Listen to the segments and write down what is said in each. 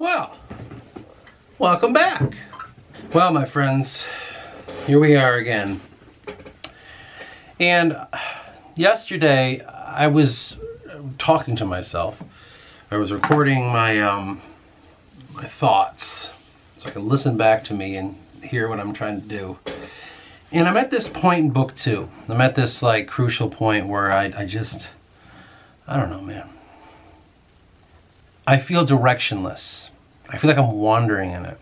Well, welcome back. Well, my friends, here we are again. And yesterday I was talking to myself. I was recording my my thoughts so I could listen back to me and hear what I'm trying to do. And I'm at this point in book 2. I'm at this like crucial point where I don't know, man. I feel directionless. I feel like I'm wandering in it.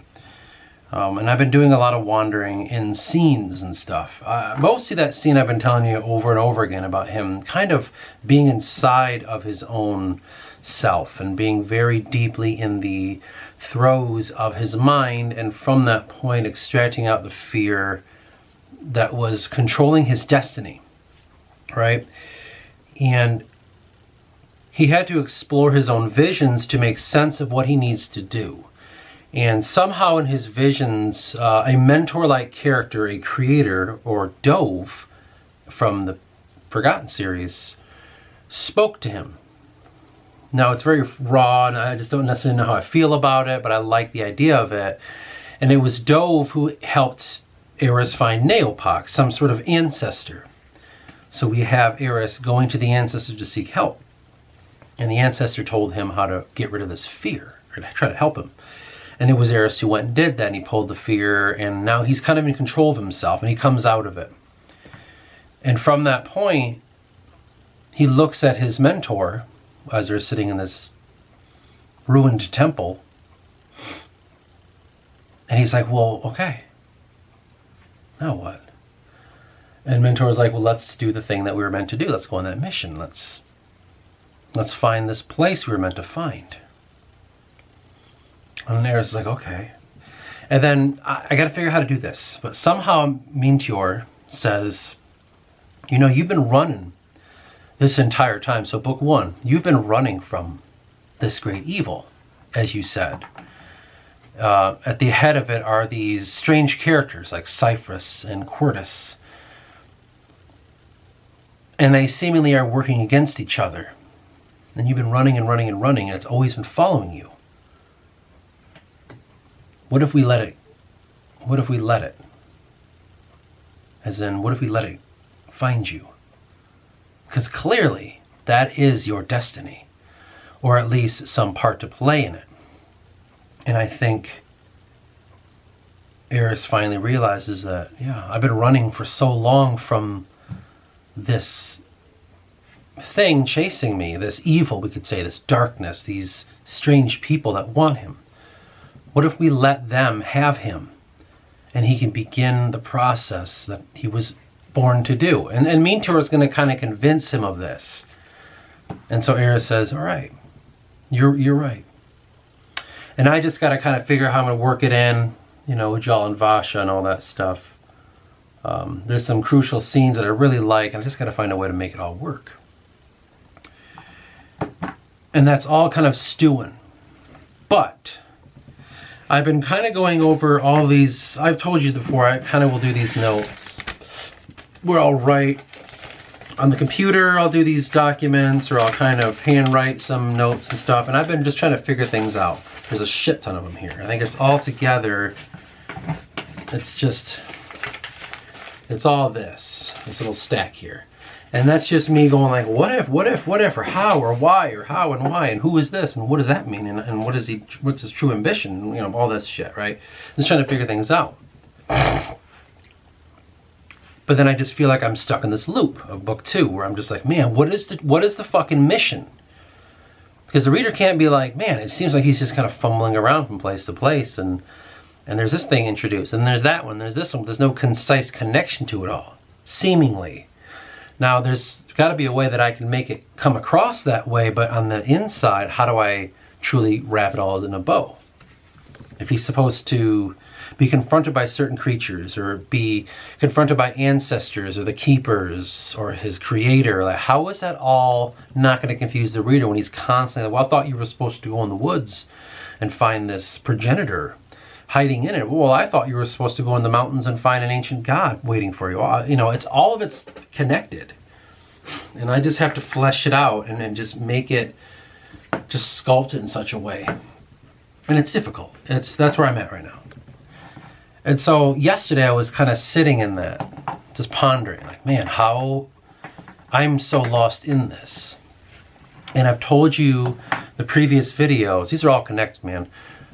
And I've been doing a lot of wandering in scenes and stuff. Mostly that scene I've been telling you over and over again about him kind of being inside of his own self and being very deeply in the throes of his mind, and from that point extracting out the fear that was controlling his destiny, right? And he had to explore his own visions to make sense of what he needs to do. And somehow in his visions, a mentor-like character, a creator, or Dove from the Forgotten series, spoke to him. Now it's very raw and I just don't necessarily know how I feel about it, but I like the idea of it. And it was Dove who helped Eris find Neopok, some sort of ancestor. So we have Eris going to the ancestor to seek help. And the ancestor told him how to get rid of this fear, or to try to help him. And it was Eris who went and did that, and he pulled the fear, and now he's kind of in control of himself, and he comes out of it. And from that point, he looks at his mentor, as they're sitting in this ruined temple, and he's like, well, okay, now what? And mentor's like, well, let's do the thing that we were meant to do. Let's go on that mission. Let's find this place we were meant to find. And Eris is like, okay. And then I got to figure out how to do this. But somehow Mintior says, you know, you've been running this entire time. So book 1, you've been running from this great evil, as you said. At the head of it are these strange characters like Cyphrus and Quartus. And they seemingly are working against each other. And you've been running and running and running, and it's always been following you. What if we let it? What if we let it? As in, what if we let it find you? Because clearly, that is your destiny. Or at least some part to play in it. And I think Eris finally realizes that, yeah, I've been running for so long from this thing chasing me, this evil, we could say, this darkness, these strange people that want him. What if we let them have him and he can begin the process that he was born to do? And Mintior is going to kind of convince him of this. And so Eris says, all right, you're right. And I just got to kind of figure out how I'm going to work it in, you know, Ujjal and Vasha and all that stuff. There's some crucial scenes that I really like, and I just got to find a way to make it all work. And that's all kind of stewing. But I've been kind of going over all these, I've told you before, I kind of will do these notes where I'll write on the computer, I'll do these documents, or I'll kind of handwrite some notes and stuff, and I've been just trying to figure things out. There's a shit ton of them here. I think it's all together, it's all this little stack here. And that's just me going like, what if, or how, or why, or how, and why, and who is this, and what does that mean, and what's his true ambition, you know, all this shit, right? Just trying to figure things out. But then I just feel like I'm stuck in this loop of book 2, where I'm just like, man, what is the fucking mission? Because the reader can't be like, man, it seems like he's just kind of fumbling around from place to place, and there's this thing introduced, and there's that one, there's this one, there's no concise connection to it all, seemingly. Now, there's got to be a way that I can make it come across that way, but on the inside, how do I truly wrap it all in a bow? If he's supposed to be confronted by certain creatures, or be confronted by ancestors, or the keepers, or his creator, like, how is that all not going to confuse the reader when he's constantly like, well, I thought you were supposed to go in the woods and find this progenitor hiding in it. Well, I thought you were supposed to go in the mountains and find an ancient god waiting for you. You know, it's all of it's connected. And I just have to flesh it out and just make it, just sculpt it in such a way And it's difficult. That's where I'm at right now. And so yesterday I was kind of sitting in that, just pondering, like, man, how I'm so lost in this. And I've told you the previous videos, these are all connected, man,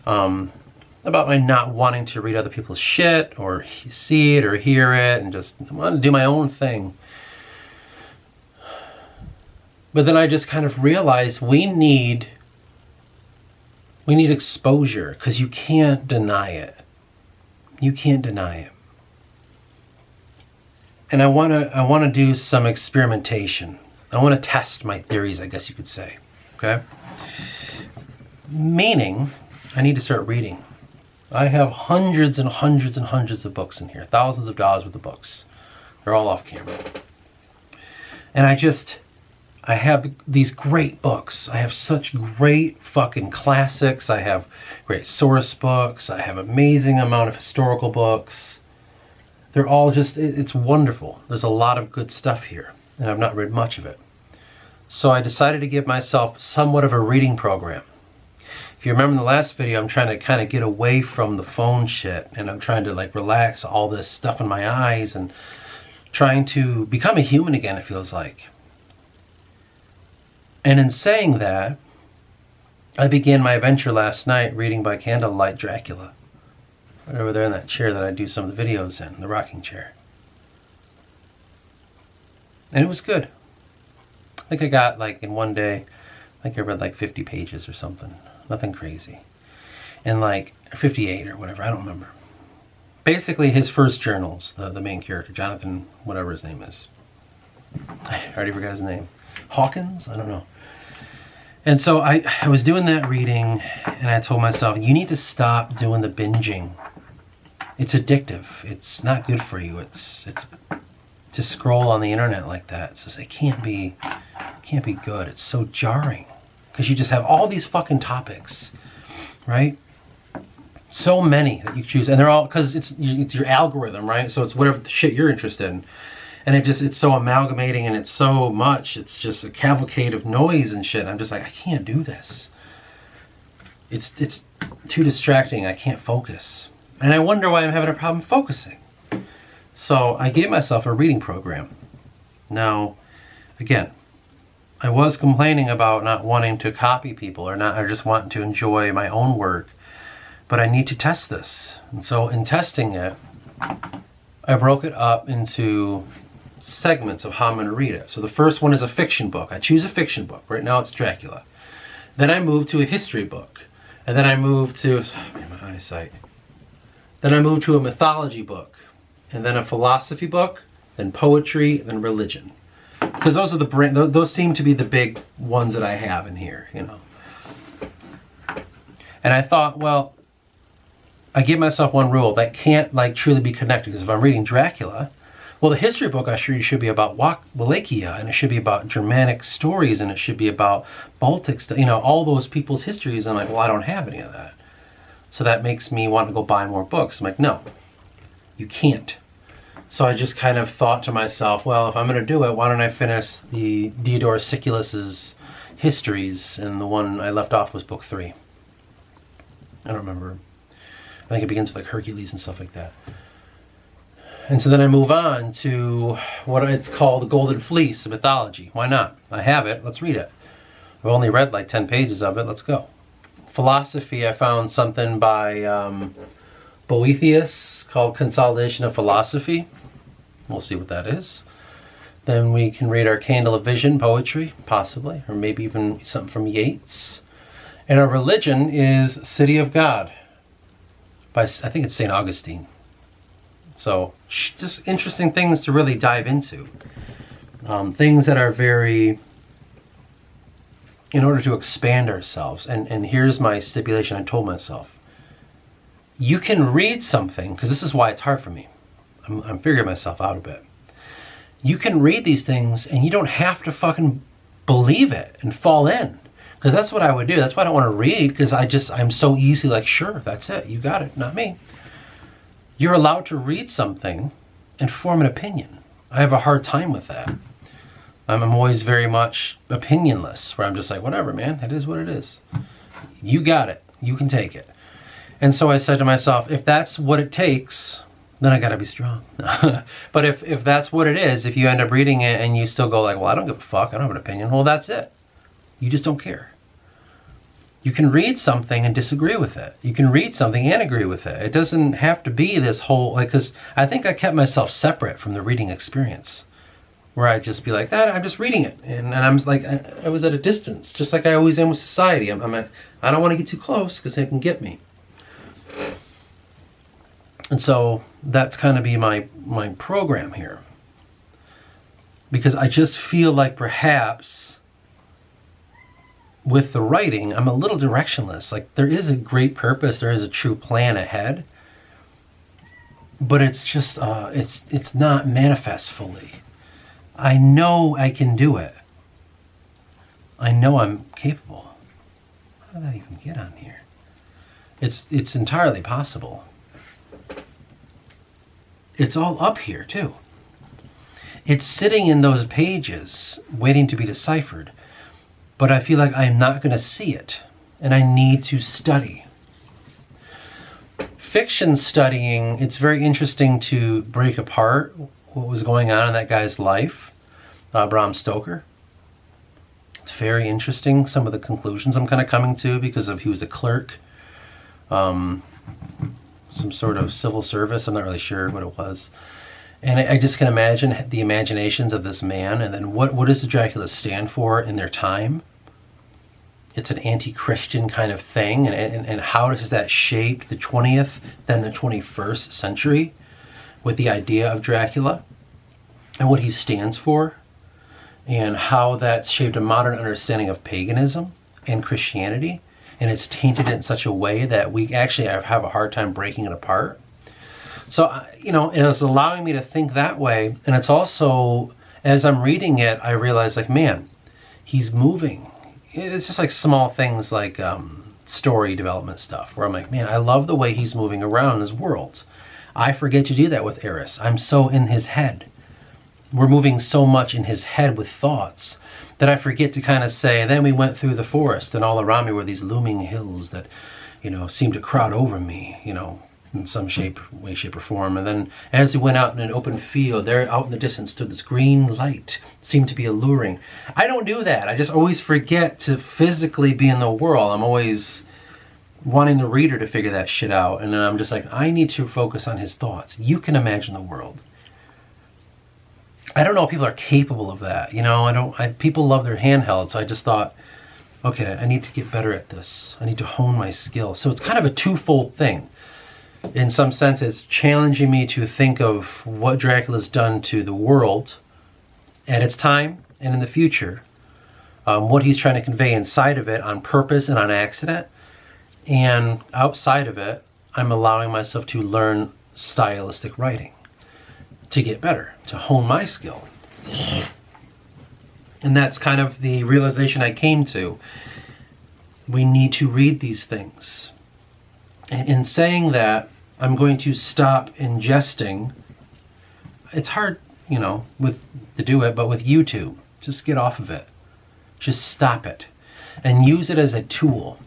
about my not wanting to read other people's shit or see it or hear it, and just want to do my own thing. But then I just kind of realized we need exposure, because you can't deny it. You can't deny it. And I want to do some experimentation. I want to test my theories, I guess you could say. Okay? Meaning, I need to start reading. I have hundreds and hundreds and hundreds of books in here. Thousands of dollars worth of books. They're all off camera. And I have these great books. I have such great fucking classics. I have great source books. I have amazing amount of historical books. They're all just, it's wonderful. There's a lot of good stuff here, and I've not read much of it. So I decided to give myself somewhat of a reading program. If you remember in the last video, I'm trying to kind of get away from the phone shit, and I'm trying to like relax all this stuff in my eyes and trying to become a human again, it feels like. And in saying that, I began my adventure last night reading by candlelight Dracula. Right over there in that chair that I do some of the videos in, the rocking chair. And it was good. I think I got like in one day, I think I read like 50 pages or something. Nothing crazy. And like 58 or whatever, I don't remember. Basically his first journals, the main character, Jonathan, whatever his name is. I already forgot his name. Hawkins? I don't know. And so I was doing that reading, and I told myself, you need to stop doing the binging. It's addictive. It's not good for you. It's to scroll on the internet like that. It's just, it can't be good. It's so jarring, because you just have all these fucking topics, right? So many that you choose, and they're all, because it's your algorithm, right? So it's whatever the shit you're interested in. And it's so amalgamating, and it's so much. It's just a cavalcade of noise and shit. I'm just like, I can't do this. It's too distracting. I can't focus. And I wonder why I'm having a problem focusing. So I gave myself a reading program. Now, again, I was complaining about not wanting to copy people or just wanting to enjoy my own work. But I need to test this. And so in testing it, I broke it up into segments of how I'm going to read it. So the first one is a fiction book. I choose a fiction book. Right now it's Dracula. Then I move to a history book. And then I move to, my eyesight. Then I move to a mythology book. And then a philosophy book. Then poetry. Then religion. Because those are those seem to be the big ones that I have in here, you know. And I thought, well, I give myself one rule that can't like truly be connected. Because if I'm reading Dracula, well, the history book I should be about Wallachia, and it should be about Germanic stories, and it should be about Baltic stuff, you know, all those people's histories. And I'm like, well, I don't have any of that. So that makes me want to go buy more books. I'm like, no, you can't. So I just kind of thought to myself, well, if I'm going to do it, why don't I finish the Diodorus Siculus's histories? And the one I left off was book 3. I don't remember. I think it begins with like Hercules and stuff like that. And so then I move on to what it's called the Golden Fleece of mythology. Why not? I have it. Let's read it. I've only read like 10 pages of it. Let's go. Philosophy, I found something by Boethius called Consolidation of Philosophy. We'll see what that is. Then we can read our Candle of Vision, poetry, possibly, or maybe even something from Yeats. And our religion is City of God by, I think it's St. Augustine. So just interesting things to really dive into. Things that are very, in order to expand ourselves. And here's my stipulation I told myself. You can read something, because this is why it's hard for me. I'm figuring myself out a bit. You can read these things and you don't have to fucking believe it and fall in. Because that's what I would do. That's why I don't want to read, because I'm so easy like, sure, that's it. You got it, not me. You're allowed to read something and form an opinion. I have a hard time with that. I'm always very much opinionless, where I'm just like, whatever, man, it is what it is. You got it. You can take it. And so I said to myself, if that's what it takes, then I got to be strong. But if that's what it is, if you end up reading it and you still go like, well, I don't give a fuck, I don't have an opinion, well, that's it. You just don't care. You can read something and disagree with it. You can read something and agree with it. It doesn't have to be this whole, like, because I think I kept myself separate from the reading experience, where I'd just be like, I'm just reading it. And I'm like, I was at a distance, just like I always am with society. I don't want to get too close because they can get me. And so that's kind of be my program here. Because I just feel like perhaps with the writing, I'm a little directionless. Like, there is a great purpose, there is a true plan ahead, but it's just, it's not manifest fully. I know I can do it. I know I'm capable. How did I even get on here? It's entirely possible. It's all up here too. It's sitting in those pages waiting to be deciphered. But I feel like I'm not going to see it, and I need to study. Fiction studying, it's very interesting to break apart what was going on in that guy's life, Bram Stoker. It's very interesting, some of the conclusions I'm kind of coming to, because he was a clerk, some sort of civil service, I'm not really sure what it was. And I just can imagine the imaginations of this man, and then what does the Dracula stand for in their time? It's an anti-Christian kind of thing, and how does that shape the 20th, then the 21st century with the idea of Dracula and what he stands for, and how that's shaped a modern understanding of paganism and Christianity, and it's tainted it in such a way that we actually have a hard time breaking it apart. So, it's allowing me to think that way. And it's also, as I'm reading it, I realize, like, man, he's moving. It's just like small things like story development stuff, where I'm like, man, I love the way he's moving around his world. I forget to do that with Eris. I'm so in his head. We're moving so much in his head with thoughts that I forget to kind of say, then we went through the forest, and all around me were these looming hills that, seemed to crowd over me, in some way, shape, or form. And then as we went out in an open field, there out in the distance stood this green light, seemed to be alluring. I don't do that. I just always forget to physically be in the world. I'm always wanting the reader to figure that shit out. And then I'm just like, I need to focus on his thoughts. You can imagine the world. I don't know if people are capable of that. People love their handheld. So I just thought, okay, I need to get better at this. I need to hone my skill. So it's kind of a twofold thing. In some sense, it's challenging me to think of what Dracula's done to the world at its time and in the future, what he's trying to convey inside of it on purpose and on accident. And outside of it, I'm allowing myself to learn stylistic writing, to get better, to hone my skill. And that's kind of the realization I came to. We need to read these things. And in saying that, I'm going to stop ingesting. It's hard, to do it, but with YouTube, just get off of it. Just stop it. And use it as a tool,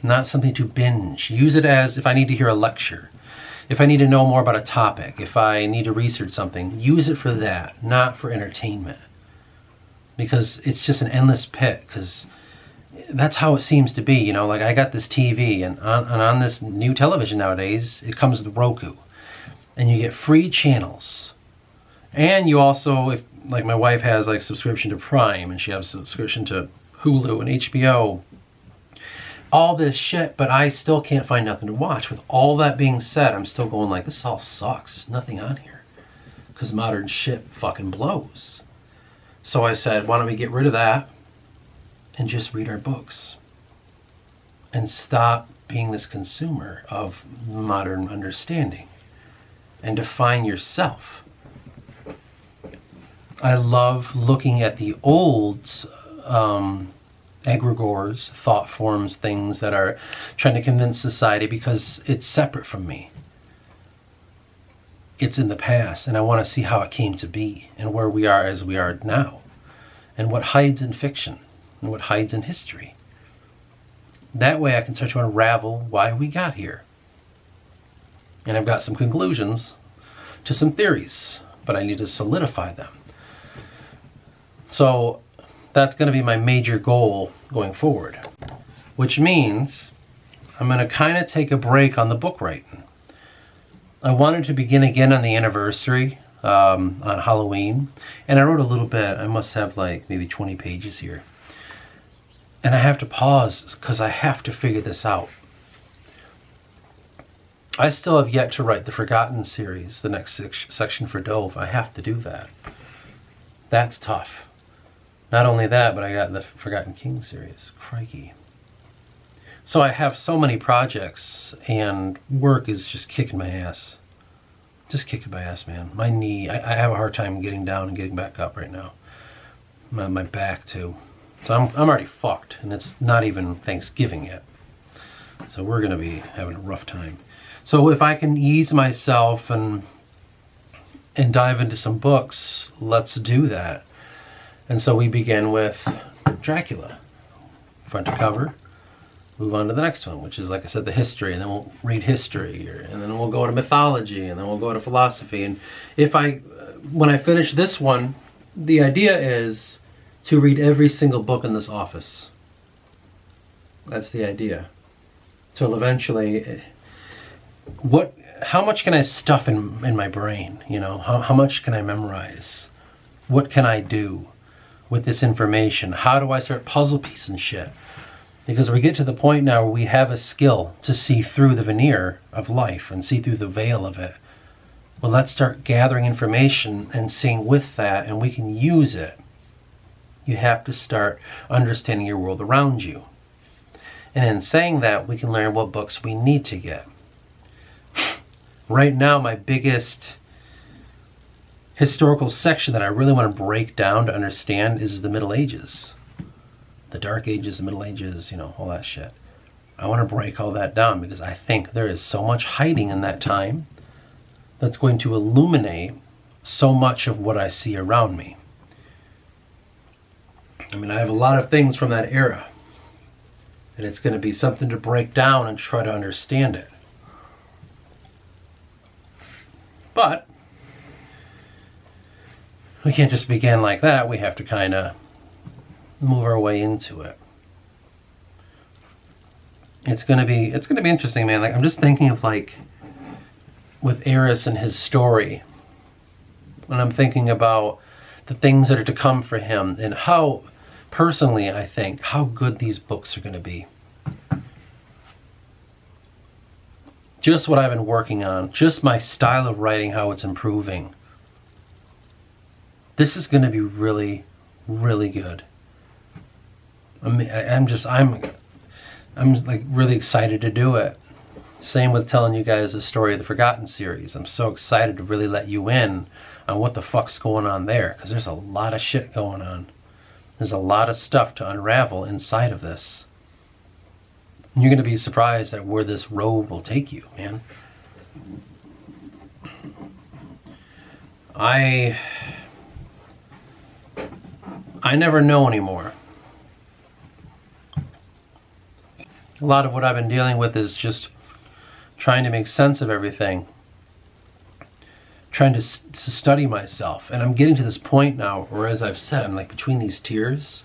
not something to binge. Use it as if I need to hear a lecture, if I need to know more about a topic, if I need to research something, use it for that, not for entertainment. Because it's just an endless pit, because that's how it seems to be, like I got this TV, and on this new television nowadays, it comes with Roku, and you get free channels. And you also, if like my wife has like subscription to Prime, and she has subscription to Hulu and HBO, all this shit, but I still can't find nothing to watch. With all that being said, I'm still going like, this all sucks, there's nothing on here, because modern shit fucking blows. So I said, why don't we get rid of that and just read our books and stop being this consumer of modern understanding and define yourself. I love looking at the old egregores, thought forms, things that are trying to convince society, because it's separate from me. It's in the past, and I want to see how it came to be and where we are as we are now, and what hides in fiction and what hides in history. That way I can start to unravel why we got here. And I've got some conclusions to some theories, but I need to solidify them. So that's going to be my major goal going forward, which means I'm going to kind of take a break on the book writing. I wanted to begin again on the anniversary on Halloween, and I wrote a little bit. I must have like maybe 20 pages here. And I have to pause because I have to figure this out. I still have yet to write the Forgotten series, the next section for Dove. I have to do that. That's tough. Not only that, but I got the Forgotten King series. Crikey. So I have so many projects, and work is just kicking my ass. Just kicking my ass, man. My knee, I have a hard time getting down and getting back up right now. My back, too. So I'm already fucked, and it's not even Thanksgiving yet. So we're going to be having a rough time. So if I can ease myself and dive into some books, let's do that. And so we begin with Dracula, front to cover. Move on to the next one, which is, like I said, the history, and then we'll read history, and then we'll go to mythology, and then we'll go to philosophy. And when I finish this one, the idea is to read every single book in this office. That's the idea. So eventually, how much can I stuff in my brain? You know, how much can I memorize? What can I do with this information? How do I start puzzle piecing shit? Because we get to the point now where we have a skill to see through the veneer of life and see through the veil of it. Well, let's start gathering information and seeing with that, and we can use it. You have to start understanding your world around you. And in saying that, we can learn what books we need to get. Right now, my biggest historical section that I really want to break down to understand is the Middle Ages. The Dark Ages, the Middle Ages, you know, all that shit. I want to break all that down because I think there is so much hiding in that time that's going to illuminate so much of what I see around me. I mean, I have a lot of things from that era, and it's going to be something to break down and try to understand it. But we can't just begin like that. We have to kind of move our way into it. It's gonna be interesting, man. Like, I'm just thinking of, like, with Eris and his story, and I'm thinking about the things that are to come for him, and how, personally, I think how good these books are going to be. Just what I've been working on, just my style of writing, how it's improving. This is going to be really, really good. I'm like really excited to do it. Same with telling you guys the story of the Forgotten series. I'm so excited to really let you in on what the fuck's going on there, because there's a lot of shit going on. There's a lot of stuff to unravel inside of this. And you're going to be surprised at where this road will take you, man. I never know anymore. A lot of what I've been dealing with is just trying to make sense of everything. Trying to study myself. And I'm getting to this point now where, as I've said, I'm like between these tiers.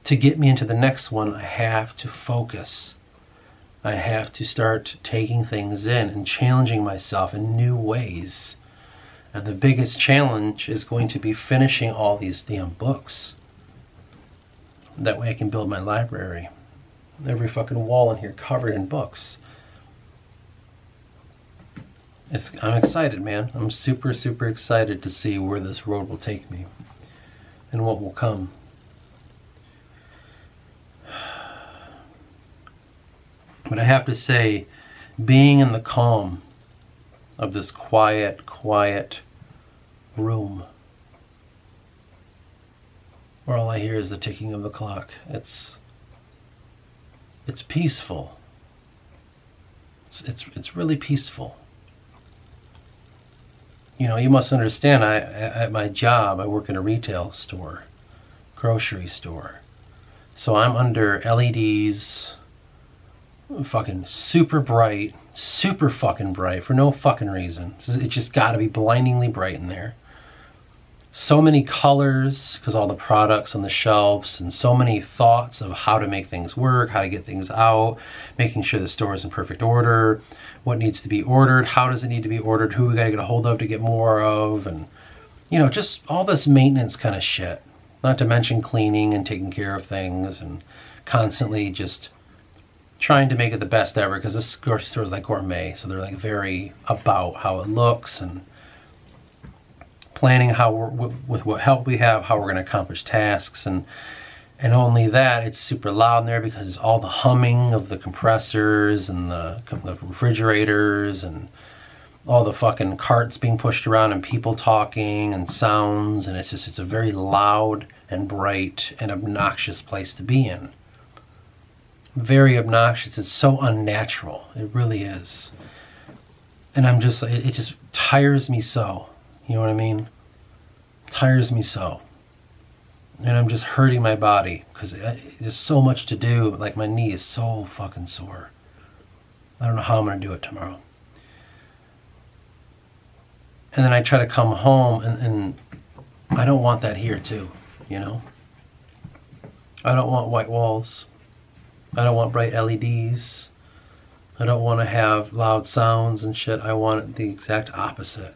To get me into the next one, I have to focus. I have to start taking things in and challenging myself in new ways. And the biggest challenge is going to be finishing all these damn books. That way I can build my library. Every fucking wall in here covered in books. I'm excited, man. I'm super, super excited to see where this road will take me and what will come. But I have to say, being in the calm of this quiet room, where all I hear is the ticking of the clock, it's peaceful. It's really peaceful. You know, you must understand, at my job, I work in a retail store, grocery store. So I'm under LEDs, fucking super bright, super fucking bright for no fucking reason. It's just gotta be blindingly bright in there. So many colors because all the products on the shelves, and so many thoughts of how to make things work, how to get things out, making sure the store is in perfect order, what needs to be ordered, how does it need to be ordered, who we gotta get a hold of to get more of, and you know, just all this maintenance kind of shit. Not to mention cleaning and taking care of things and constantly just trying to make it the best ever, because this grocery store is like gourmet, so they're like very about how it looks and planning how we're, with what help we have, how we're going to accomplish tasks, and only that, it's super loud in there because all the humming of the compressors and the refrigerators and all the fucking carts being pushed around and people talking and sounds, and it's a very loud and bright and obnoxious place to be in. Very obnoxious. It's so unnatural. It really is. And I'm just, it just tires me so. You know what I mean? Tires me so. And I'm just hurting my body because there's so much to do. Like, my knee is so fucking sore. I don't know how I'm going to do it tomorrow. And then I try to come home, and I don't want that here too, you know? I don't want white walls. I don't want bright LEDs. I don't want to have loud sounds and shit. I want it the exact opposite,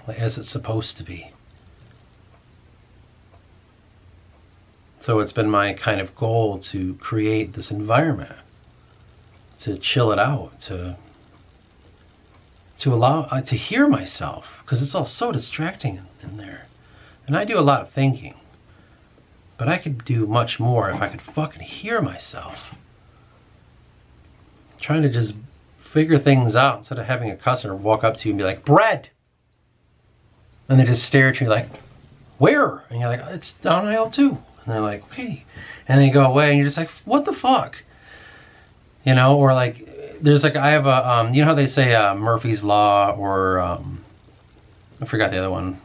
like as it's supposed to be. So it's been my kind of goal to create this environment, to chill it out, to allow, to hear myself, because it's all so distracting in there. And I do a lot of thinking, but I could do much more if I could fucking hear myself. Trying to just figure things out instead of having a customer walk up to you and be like, bread! And they just stare at you like, where? And you're like, it's down aisle 2. And they're like, okay. And they go away and you're just like, what the fuck? You know, or like, there's like, I have a, you know how they say Murphy's Law, or I forgot the other one,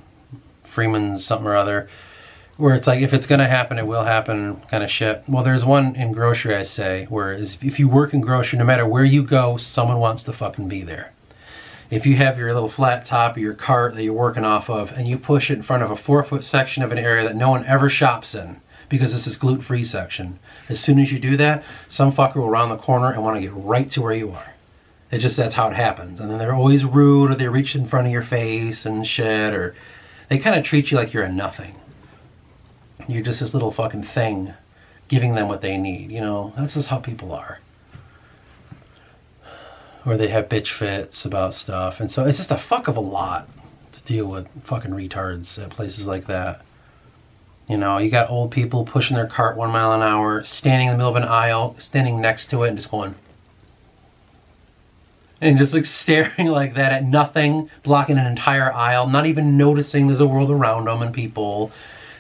Freeman's something or other, where it's like, if it's gonna happen, it will happen kind of shit. Well, there's one in grocery, I say, where if you work in grocery, no matter where you go, someone wants to fucking be there. If you have your little flat top of your cart that you're working off of, and you push it in front of a 4-foot section of an area that no one ever shops in, because this is gluten-free section, as soon as you do that, some fucker will round the corner and want to get right to where you are. It's just, that's how it happens. And then they're always rude, or they reach in front of your face and shit, or they kind of treat you like you're a nothing. You're just this little fucking thing giving them what they need, you know? That's just how people are. Or they have bitch fits about stuff. And so it's just a fuck of a lot to deal with fucking retards at places like that. You know, you got old people pushing their cart 1 mile an hour, standing in the middle of an aisle, standing next to it and just going, and just like staring like that at nothing, blocking an entire aisle, not even noticing there's a world around them and people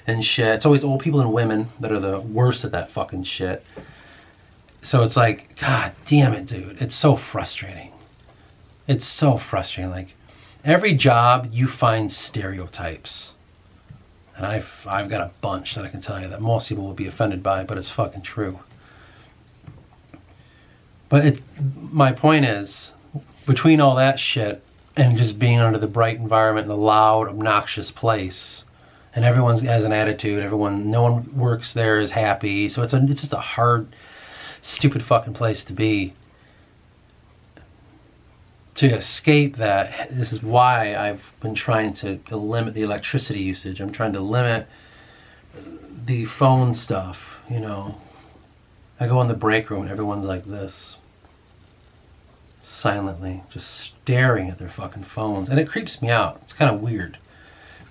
and shit. It's always old people and women that are the worst at that fucking shit. So it's like, God damn it, dude. It's so frustrating. It's so frustrating. Like, every job you find stereotypes. And I've got a bunch that I can tell you that most people will be offended by, but it's fucking true. But my point is, between all that shit and just being under the bright environment in a loud, obnoxious place, and everyone has an attitude, no one works there is happy, so it's just a hard, stupid fucking place to be. To escape that, this is why I've been trying to limit the electricity usage. I'm trying to limit the phone stuff, you know. I go in the break room and everyone's like this, silently, just staring at their fucking phones. And it creeps me out. It's kind of weird.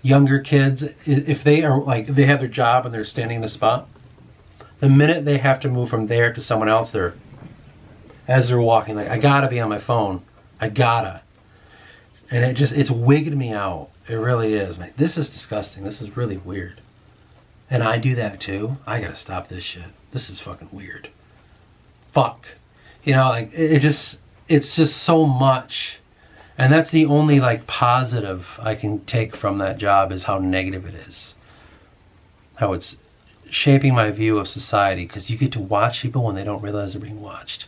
Younger kids, if they are like, they have their job and they're standing in a spot, the minute they have to move from there to someone else, as they're walking, like, I gotta be on my phone. I gotta. And it's wigged me out. It really is. Like, this is disgusting. This is really weird. And I do that too. I gotta stop this shit. This is fucking weird. Fuck. You know, like, it's just so much. And that's the only, like, positive I can take from that job, is how negative it is. How it's shaping my view of society, because you get to watch people when they don't realize they're being watched.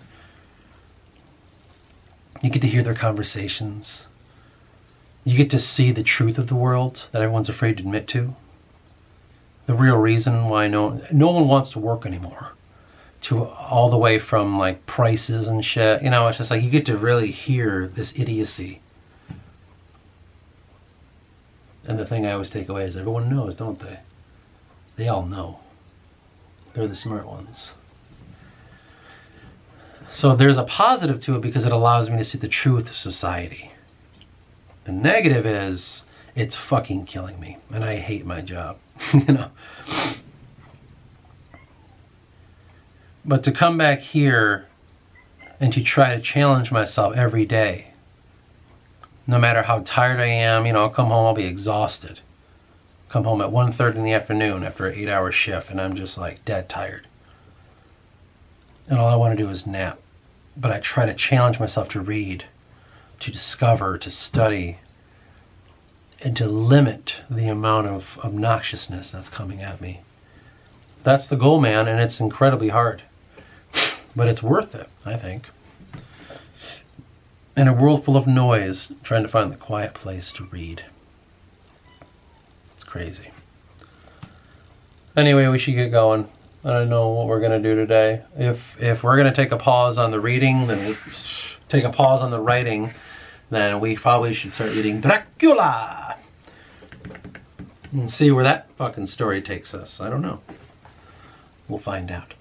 You get to hear their conversations. You get to see the truth of the world that everyone's afraid to admit to. The real reason why no one wants to work anymore. To all the way from like prices and shit. You know, it's just like you get to really hear this idiocy. And the thing I always take away is everyone knows, don't they? They all know. They're the smart ones. So there's a positive to it because it allows me to see the truth of society. The negative is it's fucking killing me, and I hate my job. You know. But to come back here and to try to challenge myself every day, no matter how tired I am, you know, I'll come home, I'll be exhausted. Come home at 1:30 in the afternoon after an 8-hour shift, and I'm just like dead tired. And all I want to do is nap. But I try to challenge myself to read, to discover, to study, and to limit the amount of obnoxiousness that's coming at me. That's the goal, man, and it's incredibly hard. But it's worth it, I think. In a world full of noise, trying to find the quiet place to read. It's crazy. Anyway, we should get going. I don't know what we're going to do today. If we're going to take a pause on the reading, then we take a pause on the writing, then we probably should start reading Dracula. And see where that fucking story takes us. I don't know. We'll find out.